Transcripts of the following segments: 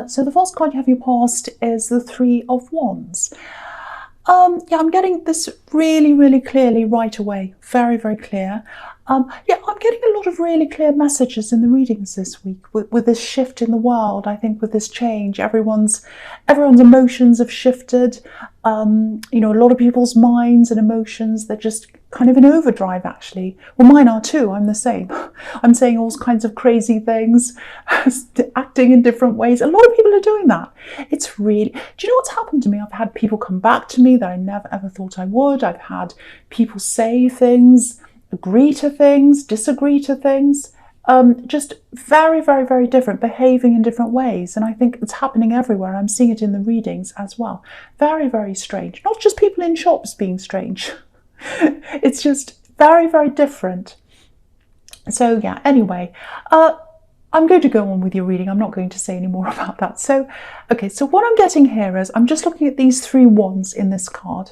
So the first card you have your past is the Three of Wands. Yeah, I'm getting this really, really clearly right away. Very, very clear. Yeah, I'm getting a lot of really clear messages in the readings this week with this shift in the world. I think with this change, everyone's emotions have shifted. You know, a lot of people's minds and emotions, they're just kind of in overdrive, actually. Well, mine are too. I'm the same. I'm saying all kinds of crazy things, acting in different ways. A lot of people are doing that. It's really, do you know what's happened to me? I've had people come back to me that I never ever thought I would. I've had people say things, agree to things, disagree to things, just very, very, very different, behaving in different ways. And I think it's happening everywhere. I'm seeing it in the readings as well. Very, very strange. Not just people in shops being strange. It's just very, very different. So yeah, anyway, I'm going to go on with your reading. I'm not going to say any more about that. So, okay, so what I'm getting here is I'm just looking at these three wands in this card.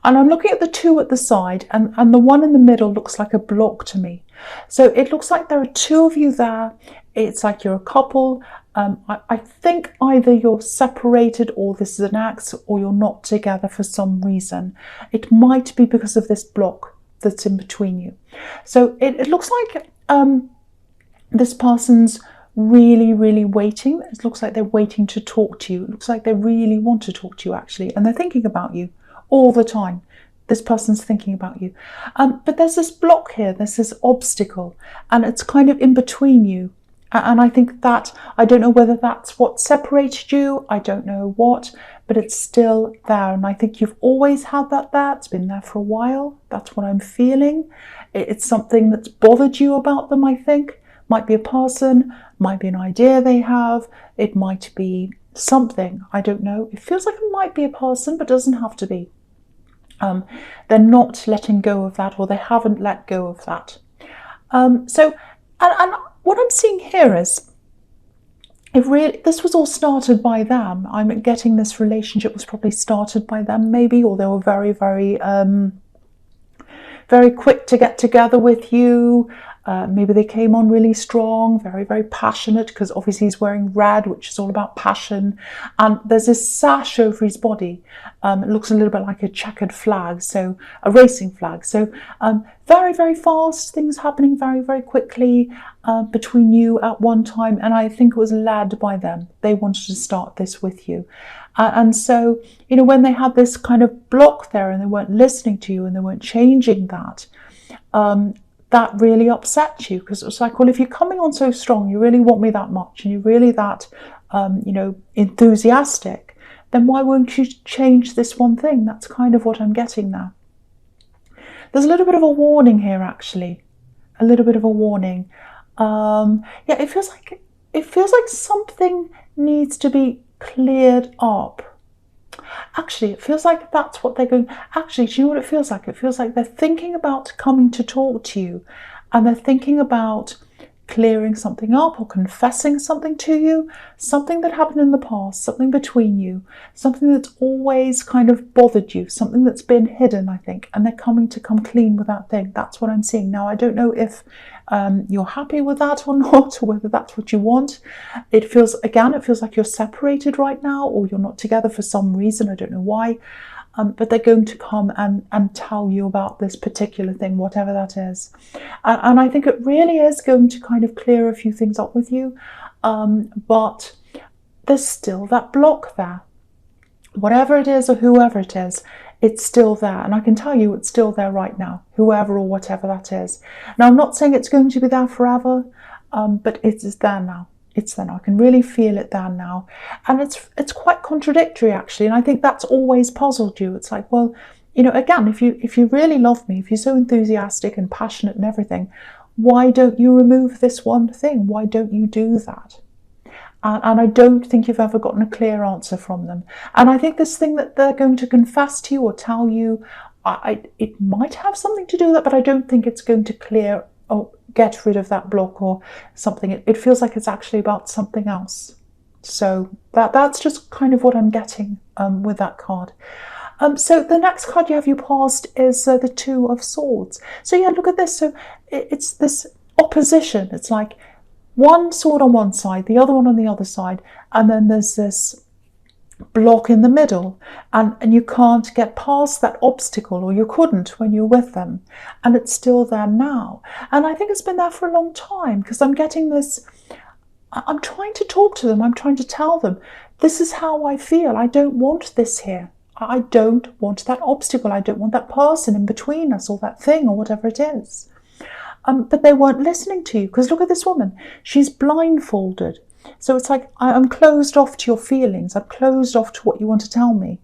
And I'm looking at the two at the side, and the one in the middle looks like a block to me. So it looks like there are two of you there. It's like you're a couple. I think either you're separated, or this is an ex, or you're not together for some reason. It might be because of this block that's in between you. So it looks like this person's really, really waiting. It looks like they're waiting to talk to you. It looks like they really want to talk to you, actually, and they're thinking about you all the time. This person's thinking about you. But there's this block here, there's this obstacle, and it's kind of in between you. And I think that, I don't know whether that's what separated you, I don't know what, but it's still there. And I think you've always had that there. It's been there for a while. That's what I'm feeling. It's something that's bothered you about them, I think. Might be a person, might be an idea they have, it might be something, I don't know. It feels like it might be a person, but doesn't have to be. They're not letting go of that, or they haven't let go of that. So what I'm seeing here is, this was all started by them. I'm getting this relationship was probably started by them, maybe, or they were very, very, very quick to get together with you. Maybe they came on really strong, very, very passionate, because obviously he's wearing red, which is all about passion. And there's this sash over his body. It looks a little bit like a checkered flag, so a racing flag. So very, very fast, things happening very, very quickly between you at one time. And I think it was led by them. They wanted to start this with you. And so, you know, when they had this kind of block there and they weren't listening to you and they weren't changing that, that really upset you, because it was like, well, if you're coming on so strong, you really want me that much, and you're really that, you know, enthusiastic, then why won't you change this one thing? That's kind of what I'm getting now. There's a little bit of a warning here, actually, a little bit of a warning. Yeah, it feels like something needs to be cleared up. Actually, it feels like that's what they're going. Actually, do you know what it feels like? It feels like they're thinking about coming to talk to you, and they're thinking about clearing something up or confessing something to you, something that happened in the past, something between you, something that's always kind of bothered you, something that's been hidden, I think, and they're coming to come clean with that thing. That's what I'm seeing. Now, I don't know if you're happy with that or not, or whether that's what you want. It feels like you're separated right now, or you're not together for some reason. I don't know why. But they're going to come and tell you about this particular thing, whatever that is. And I think it really is going to kind of clear a few things up with you. But there's still that block there. Whatever it is or whoever it is, it's still there. And I can tell you it's still there right now, whoever or whatever that is. Now, I'm not saying it's going to be there forever, but it is there now. It's there now. I can really feel it there now. And it's quite contradictory, actually. And I think that's always puzzled you. It's like, well, you know, again, if you really love me, if you're so enthusiastic and passionate and everything, why don't you remove this one thing? Why don't you do that? And I don't think you've ever gotten a clear answer from them. And I think this thing that they're going to confess to you or tell you, it might have something to do with that, but I don't think it's going to clear or get rid of that block or something. It feels like it's actually about something else. So that's just kind of what I'm getting with that card. So the next card you have your past is the Two of Swords. So yeah, look at this. So it's this opposition. It's like one sword on one side, the other one on the other side, and then there's this block in the middle, and you can't get past that obstacle, or you couldn't when you're with them, and it's still there now. And I think it's been there for a long time, because I'm getting this, I'm trying to talk to them, I'm trying to tell them, this is how I feel, I don't want this here. I don't want that obstacle, I don't want that person in between us, or that thing, or whatever it is. But they weren't listening to you, because look at this woman, she's blindfolded. So it's like, I'm closed off to your feelings, I'm closed off to what you want to tell me.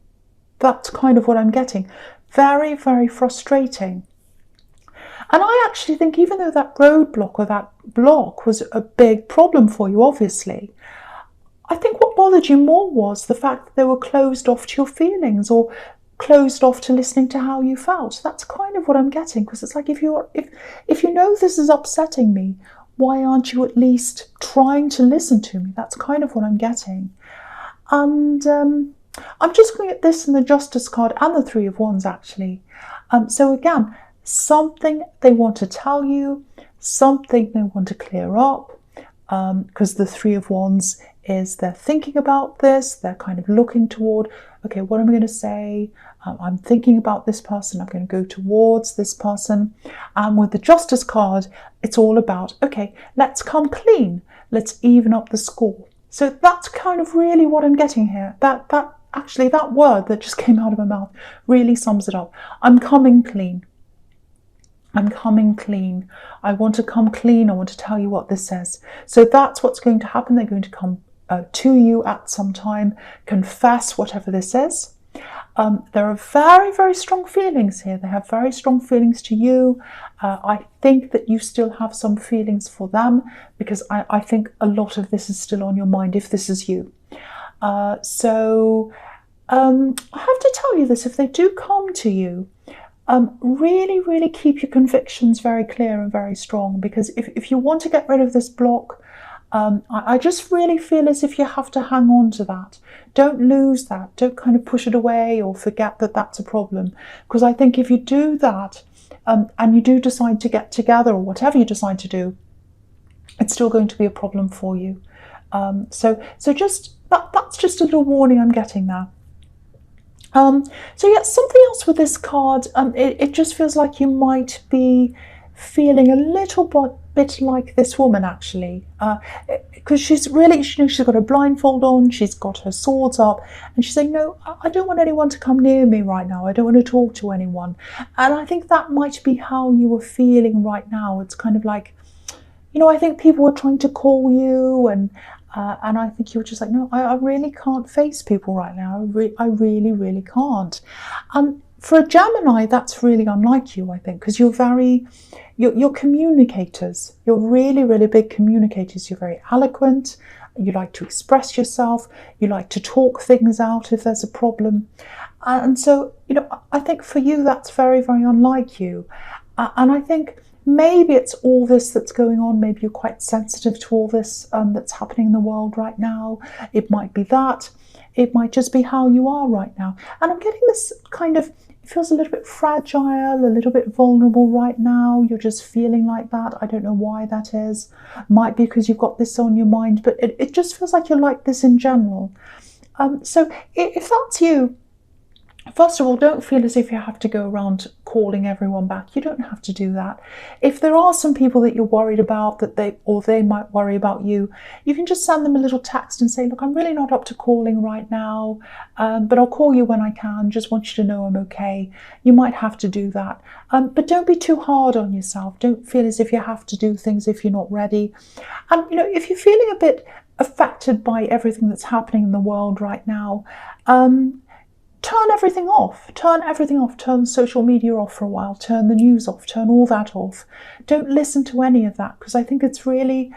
That's kind of what I'm getting. Very, very frustrating. And I actually think, even though that roadblock or that block was a big problem for you, obviously, I think what bothered you more was the fact that they were closed off to your feelings, or closed off to listening to how you felt. That's kind of what I'm getting, because it's like, if you know this is upsetting me, why aren't you at least trying to listen to me? That's kind of what I'm getting. And I'm just looking at this in the Justice card and the Three of Wands, actually. So again, something they want to tell you, something they want to clear up, because the Three of Wands is, they're thinking about this, they're kind of looking toward, okay, what am I going to say? I'm thinking about this person, I'm going to go towards this person. And with the Justice card, it's all about, okay, let's come clean, let's even up the score. So that's kind of really what I'm getting here. That actually, that word that just came out of my mouth really sums it up. I'm coming clean. I'm coming clean. I want to come clean. I want to tell you what this says. So that's what's going to happen. They're going to come to you at some time, confess whatever this is. There are very, very strong feelings here. They have very strong feelings to you. I think that you still have some feelings for them, because I think a lot of this is still on your mind, if this is you. So I have to tell you this, if they do come to you, really, really keep your convictions very clear and very strong, because if you want to get rid of this block, I just really feel as if you have to hang on to that. Don't lose that. Don't kind of push it away or forget that that's a problem. Because I think if you do that, and you do decide to get together, or whatever you decide to do, it's still going to be a problem for you. So just that's just a little warning I'm getting now. So yeah, something else with this card, it just feels like you might be feeling a little bit like this woman, actually, because she's really, she's got a blindfold on, she's got her swords up, and she's saying, no, I don't want anyone to come near me right now, I don't want to talk to anyone. And I think that might be how you were feeling right now. It's kind of like, I think people were trying to call you, and I think you were just like, no, I really can't face people right now. I really, really can't. And for a Gemini, that's really unlike you, I think, because you're communicators. You're really, really big communicators. You're very eloquent. You like to express yourself. You like to talk things out if there's a problem. And so, I think for you, that's very, very unlike you. And I think maybe it's all this that's going on. Maybe you're quite sensitive to all this that's happening in the world right now. It might be that. It might just be how you are right now. And I'm getting this kind of, it feels a little bit fragile, a little bit vulnerable right now. You're just feeling like that. I don't know why that is. Might be because you've got this on your mind, but it just feels like you're like this in general. So if that's you, first of all, don't feel as if you have to go around calling everyone back. You don't have to do that. If there are some people that you're worried about, that they might worry about you, you can just send them a little text and say, look, I'm really not up to calling right now, but I'll call you when I can. Just want you to know I'm okay. You might have to do that. But don't be too hard on yourself. Don't feel as if you have to do things if you're not ready. And, if you're feeling a bit affected by everything that's happening in the world right now, turn everything off. Turn social media off for a while. Turn the news off. Turn all that off. Don't listen to any of that, because I think it's really,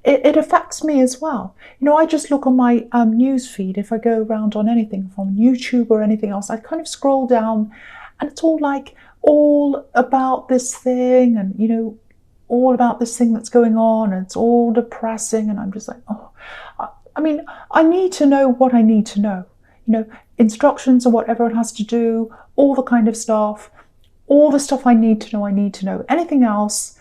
it affects me as well. I just look on my news feed. If I go around on anything from YouTube or anything else, I kind of scroll down, and it's all about this thing, and all about this thing that's going on, and it's all depressing, and I'm just like, oh, I need to know what I need to know. Instructions on what everyone has to do, all the kind of stuff, all the stuff I need to know. Anything else,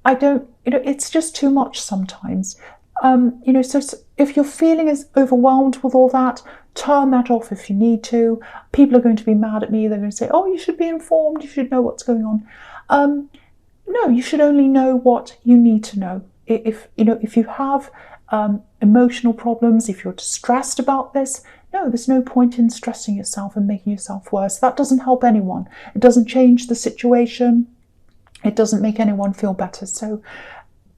I don't it's just too much sometimes. So if your feeling is overwhelmed with all that, turn that off if you need to. People are going to be mad at me. They're going to say, oh, you should be informed. You should know what's going on. No, you should only know what you need to know. If you have emotional problems, if you're distressed about this, no, there's no point in stressing yourself and making yourself worse. That doesn't help anyone. It doesn't change the situation. It doesn't make anyone feel better. So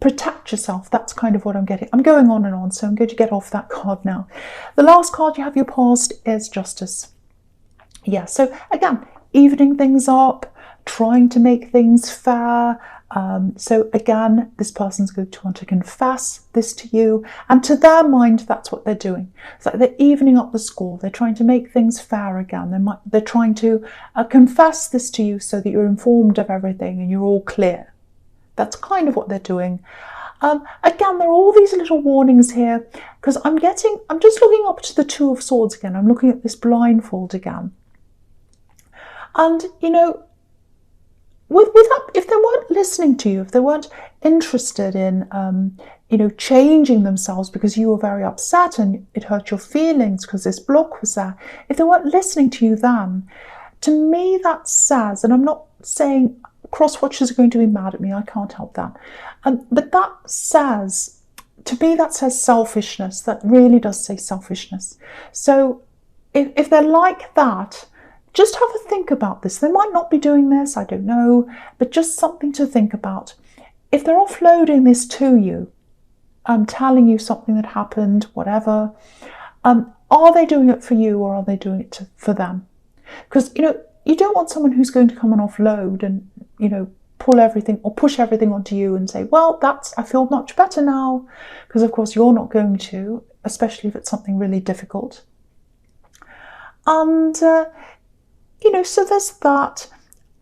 protect yourself. That's kind of what I'm getting. I'm going on and on, so I'm going to get off that card now. The last card you have your past is Justice. Yeah, so again, evening things up, trying to make things fair. So again, this person's going to want to confess this to you, and to their mind, that's what they're doing. It's like they're evening up the score. They're trying to make things fair again. They're trying to confess this to you so that you're informed of everything and you're all clear. That's kind of what they're doing. Again, there are all these little warnings here, because I'm just looking up to the Two of Swords again. I'm looking at this blindfold again. And, with that, if they weren't listening to you, if they weren't interested in, changing themselves because you were very upset and it hurt your feelings because this block was there, if they weren't listening to you then, to me that says, and I'm not saying cross-watchers are going to be mad at me, I can't help that, but that says, to me that says selfishness. That really does say selfishness. So if they're like that, just have a think about this. They might not be doing this, I don't know, but just something to think about. If they're offloading this to you, telling you something that happened, whatever, are they doing it for you or are they doing it for them? Because, you don't want someone who's going to come and offload and, pull everything or push everything onto you and say, well, I feel much better now. Because, of course, you're not going to, especially if it's something really difficult. And, so there's that.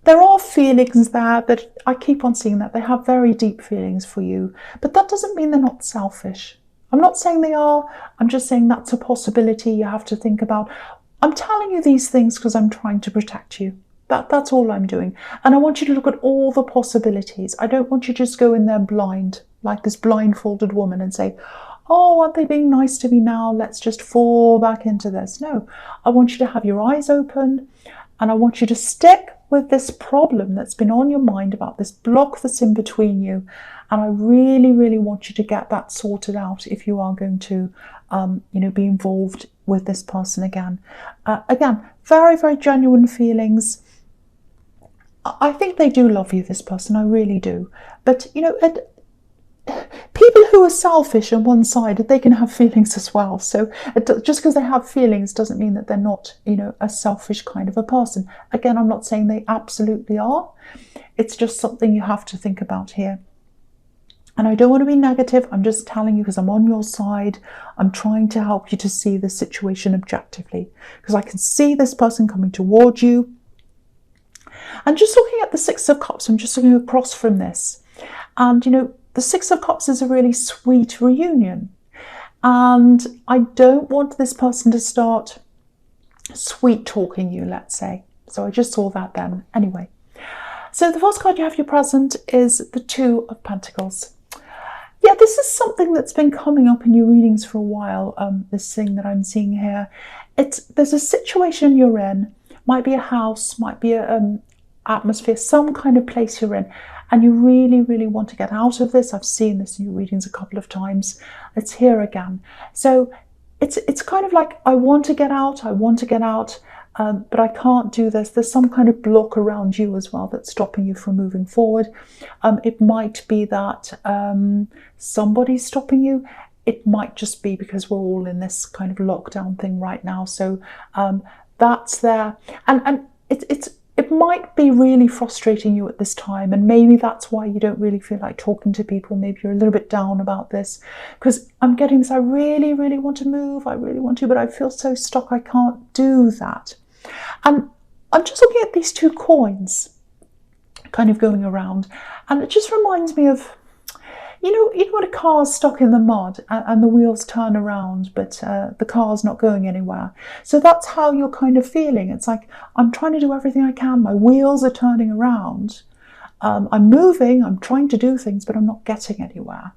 There are feelings there that I keep on seeing, that they have very deep feelings for you, but that doesn't mean they're not selfish. I'm not saying they are. I'm just saying that's a possibility you have to think about. I'm telling you these things because I'm trying to protect you. That's all I'm doing. And I want you to look at all the possibilities. I don't want you to just go in there blind, like this blindfolded woman, and say, oh, aren't they being nice to me now? Let's just fall back into this. No, I want you to have your eyes open, and I want you to stick with this problem that's been on your mind about this block that's in between you. And I really, really want you to get that sorted out if you are going to, be involved with this person again. Again, very, very genuine feelings. I think they do love you, this person, I really do. But, people who are selfish on one side, they can have feelings as well. So just because they have feelings doesn't mean that they're not, a selfish kind of a person. Again, I'm not saying they absolutely are. It's just something you have to think about here. And I don't want to be negative. I'm just telling you because I'm on your side. I'm trying to help you to see the situation objectively, because I can see this person coming towards you. And just looking at the Six of Cups, I'm just looking across from this. And, the Six of Cups is a really sweet reunion. And I don't want this person to start sweet talking you, let's say. So I just saw that then. Anyway. So the first card you have your present is the Two of Pentacles. Yeah, this is something that's been coming up in your readings for a while, this thing that I'm seeing here. There's a situation you're in, might be a house, might be an atmosphere, some kind of place you're in, and you really, really want to get out of this. I've seen this in your readings a couple of times. It's here again. So it's kind of like, I want to get out, but I can't do this. There's some kind of block around you as well that's stopping you from moving forward. It might be that somebody's stopping you. It might just be because we're all in this kind of lockdown thing right now. So that's there. And it might be really frustrating you at this time, and maybe that's why you don't really feel like talking to people. Maybe you're a little bit down about this, because I'm getting this, I really, really want to move, I really want to, but I feel so stuck, I can't do that. And I'm just looking at these two coins kind of going around, and it just reminds me of, you know when a car's stuck in the mud and the wheels turn around, but the car's not going anywhere. So that's how you're kind of feeling. It's like, I'm trying to do everything I can. My wheels are turning around, I'm moving, I'm trying to do things, but I'm not getting anywhere.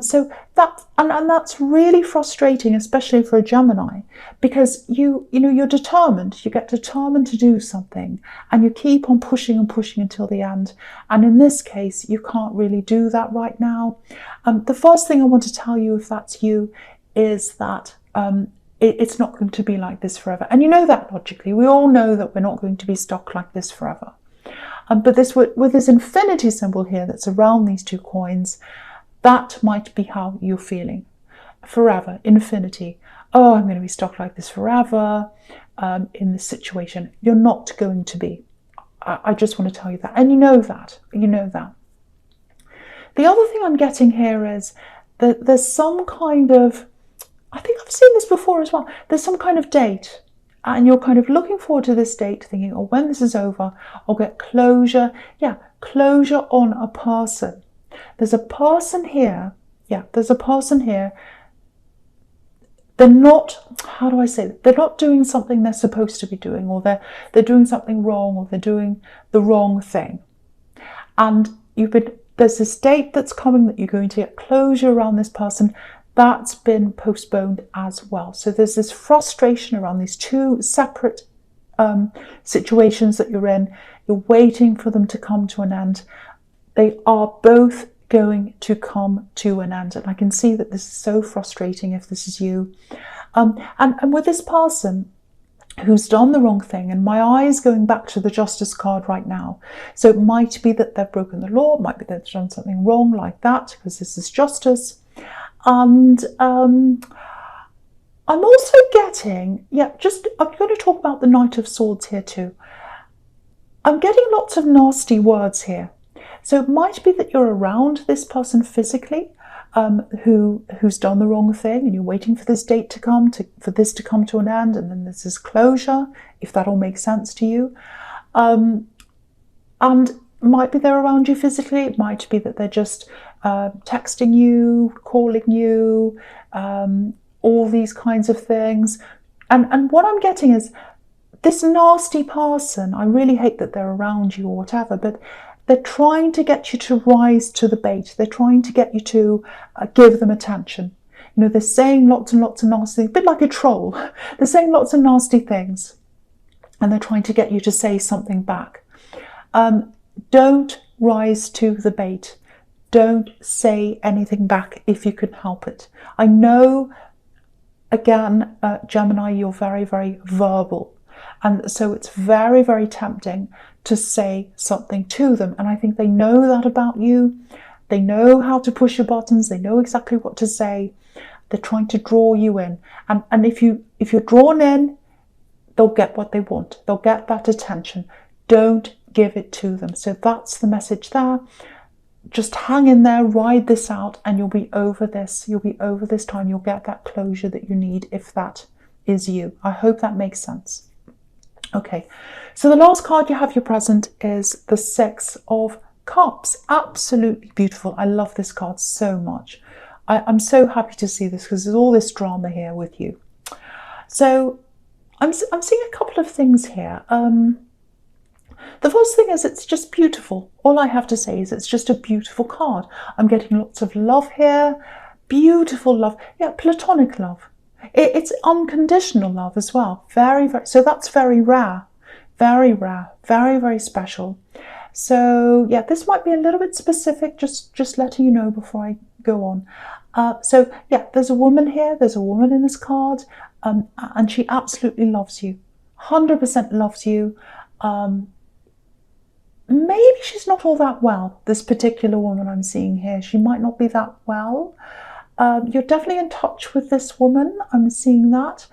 So that, and that's really frustrating, especially for a Gemini, because you're determined, you get determined to do something, and you keep on pushing and pushing until the end. And in this case, you can't really do that right now. The first thing I want to tell you, if that's you, is that it's not going to be like this forever. And you know that logically. We all know that we're not going to be stuck like this forever. But this, with this infinity symbol here that's around these two coins, that might be how you're feeling. Forever, infinity. Oh, I'm going to be stuck like this forever in this situation. You're not going to be. I just want to tell you that. And you know that. You know that. The other thing I'm getting here is that there's some kind of, I think I've seen this before as well, there's some kind of date. And you're kind of looking forward to this date, thinking, oh, when this is over, I'll get closure. Yeah, closure on a person. There's a person here. Yeah, there's a person here. They're not, how do I say it? They're not doing something they're supposed to be doing, or they're doing something wrong, or they're doing the wrong thing. And there's this date that's coming that you're going to get closure around this person. That's been postponed as well. So there's this frustration around these two separate situations that you're in. You're waiting for them to come to an end. They are both going to come to an end. And I can see that this is so frustrating if this is you. And with this person who's done the wrong thing, and my eye is going back to the Justice card right now. So it might be that they've broken the law. It might be that they've done something wrong like that, because this is Justice. And I'm also getting, I'm going to talk about the Knight of Swords here too. I'm getting lots of nasty words here. So it might be that you're around this person physically, who's done the wrong thing, and you're waiting for this date to come, for this to come to an end, and then there's this closure, if that all makes sense to you. And might be they're around you physically. It might be that they're just texting you, calling you, all these kinds of things. And what I'm getting is this nasty person, I really hate that they're around you or whatever, but they're trying to get you to rise to the bait. They're trying to get you to give them attention. You know, they're saying lots and lots of nasty things, a bit like a troll. They're saying lots of nasty things, and they're trying to get you to say something back. Don't rise to the bait. Don't say anything back if you can help it. I know, again, Gemini, you're very, very verbal. And so it's very, very tempting to say something to them. And I think they know that about you. They know how to push your buttons. They know exactly what to say. They're trying to draw you in. And if you're drawn in, they'll get what they want. They'll get that attention. Don't give it to them. So that's the message there. Just hang in there, ride this out, and you'll be over this. You'll be over this time. You'll get that closure that you need if that is you. I hope that makes sense. Okay, so the last card you have your present is the Six of Cups. Absolutely beautiful. I love this card so much. I'm so happy to see this because there's all this drama here with you. So I'm seeing a couple of things here. The first thing is it's just beautiful. All I have to say is it's just a beautiful card. I'm getting lots of love here. Beautiful love. Yeah, platonic love. It's unconditional love as well. Very, very, so that's very rare. Very rare. Very, very special. So yeah, this might be a little bit specific, just letting you know before I go on. So yeah, there's a woman here. There's a woman in this card, and she absolutely loves you. 100% loves you. Maybe she's not all that well, this particular woman I'm seeing here. She might not be that well. You're definitely in touch with this woman. I'm seeing that.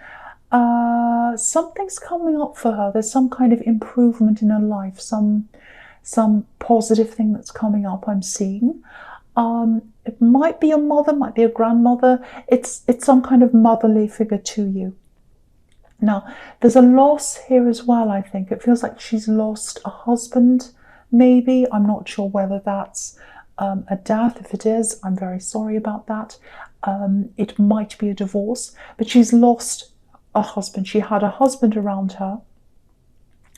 Something's coming up for her. There's some kind of improvement in her life, some positive thing that's coming up, I'm seeing. It might be a mother, might be a grandmother. It's some kind of motherly figure to you. Now, there's a loss here as well, I think. It feels like she's lost a husband, maybe. I'm not sure whether that's a death. If it is, I'm very sorry about that. It might be a divorce, but she's lost a husband. She had a husband around her,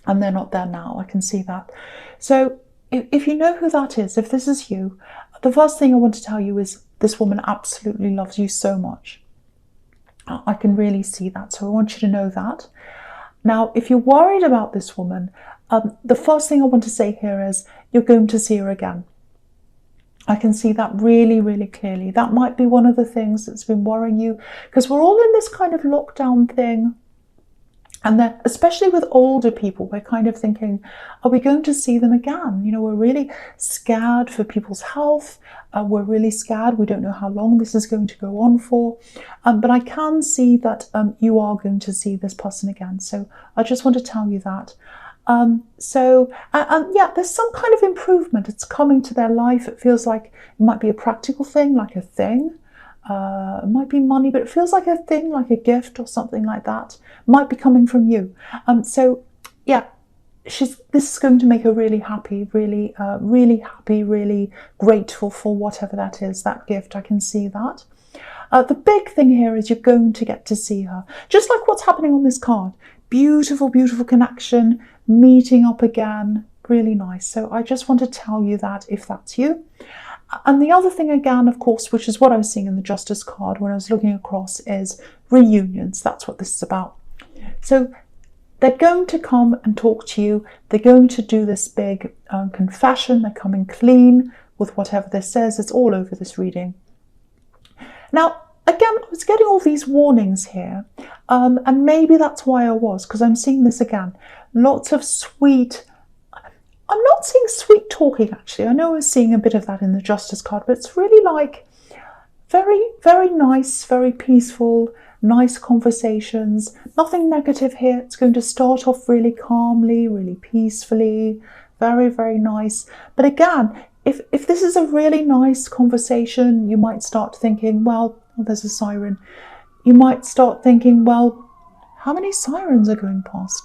and they're not there now. I can see that. So if you know who that is, if this is you, the first thing I want to tell you is this woman absolutely loves you so much. I can really see that, so I want you to know that. Now, if you're worried about this woman, the first thing I want to say here is you're going to see her again. I can see that really, really clearly. That might be one of the things that's been worrying you, because we're all in this kind of lockdown thing. And then, especially with older people, we're kind of thinking, are we going to see them again? You know, we're really scared for people's health. We're really scared. We don't know how long this is going to go on for. But I can see that you are going to see this person again. So I just want to tell you that. Yeah, there's some kind of improvement. It's coming to their life. It feels like it might be a practical thing, like a thing. It might be money, but it feels like a thing, like a gift or something like that. Might be coming from you. So yeah, this is going to make her really happy, really happy, really grateful for whatever that is, that gift. I can see that. The big thing here is you're going to get to see her, just like what's happening on this card. Beautiful, beautiful connection, meeting up again, really nice. So I just want to tell you that if that's you. And the other thing again, of course, which is what I was seeing in the Justice card when I was looking across, is reunions. That's what this is about. So they're going to come and talk to you. They're going to do this big confession. They're coming clean with whatever this says. It's all over this reading. Now, again, I was getting all these warnings here. And maybe that's why I was, because I'm seeing this again. Lots of sweet... I'm not seeing sweet talking, actually. I know I was seeing a bit of that in the Justice card, but it's really like very, very nice, very peaceful, nice conversations. Nothing negative here. It's going to start off really calmly, really peacefully, very, very nice. But again, if this is a really nice conversation, you might start thinking, well, there's a siren. You might start thinking, well, how many sirens are going past?